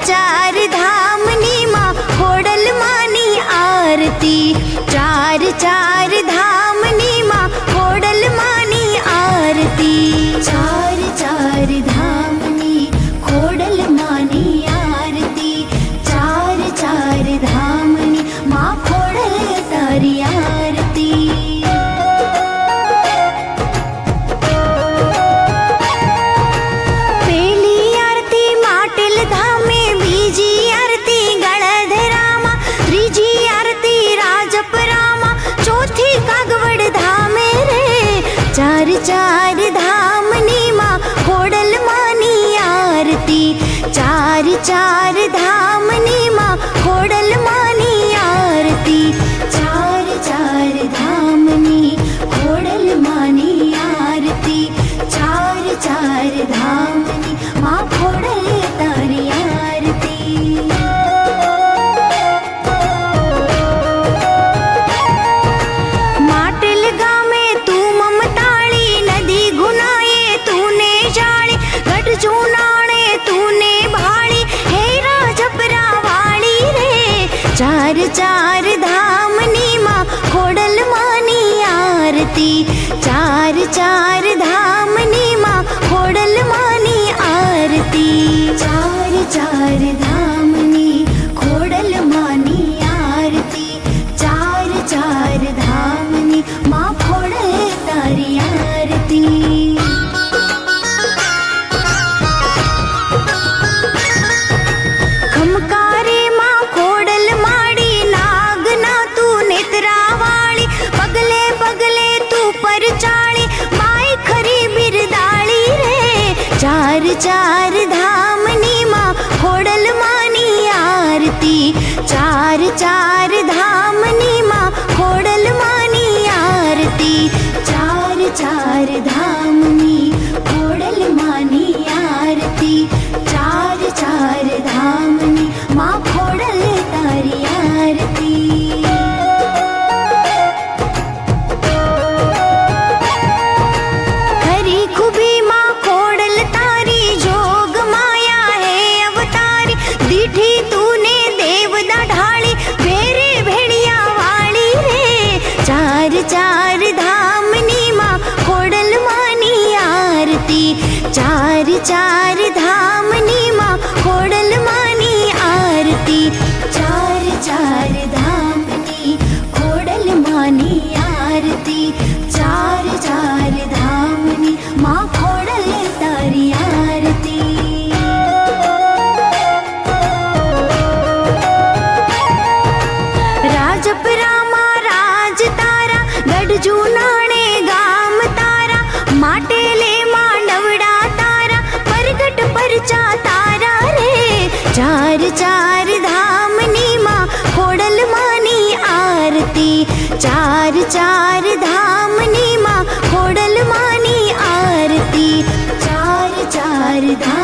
चार धामनी माँ खोडल मानी आरती। चार चार धामनी माँ खोडल मानी आरती। चार चार धामनी खोडल मानी आरती। चार चार धामनी माँ खोडल तारी आरती। चार चार धामनी माँ खोडल मानी आरती। चार चार धामनी माँ खोडल मानी आरती। चार चार धामनी खोडल मानी आरती। चार चार धामनी माँ खोडल तारी आरती। माटल गामे तू ममताड़ी नदी गुनाए तूने जानी। गढ़ जूनाणे तूने भाड़ी हे राजपरा वाली रे। चार चार धामनी माँ खोडल मानी आरती। चार चार धामनी माँ खोडल मानी आरती। चार चार धामनी खोडल मानी आरती। चार चार धामनी माँ खोडल तारी आरती। खमकारे माँ खोडल माड़ी नागना तू नेत्रावाड़ी। पगले पगले तू परचाणी माई खरी बिरदाड़ी रे। चार चार धामनी माँ खोडल मानी आरती। चार चार धामनी माँ खोडल मानी आरती। चार चार धामनी खोडल मानी आरती। चार चार धामनी माँ खोडल तारी आरती। खरी खुबी माँ खोडल तारी जोग माया है अवतारी। दीठी तूने देवदा ढाली भेरे भेड़िया वाली रे। चार चार धामनी माँ खोडल मानी आरती। चार चार धामनी माँ खोडल मानी आरती। चार चार धामनी खोडल मानी आरती। चार चार धामनी माँ खोडल तारी आरती। राजपरा माँ राज तारा गढ़ जूनाणे गाम तारा। माटेले माँ नवड़ा तारा परगट परचा तारा रे। चार चार धामनी माँ खोडल मानी आरती। चार चार धामनी माँ खोडल मानी आरती। चार चार धाम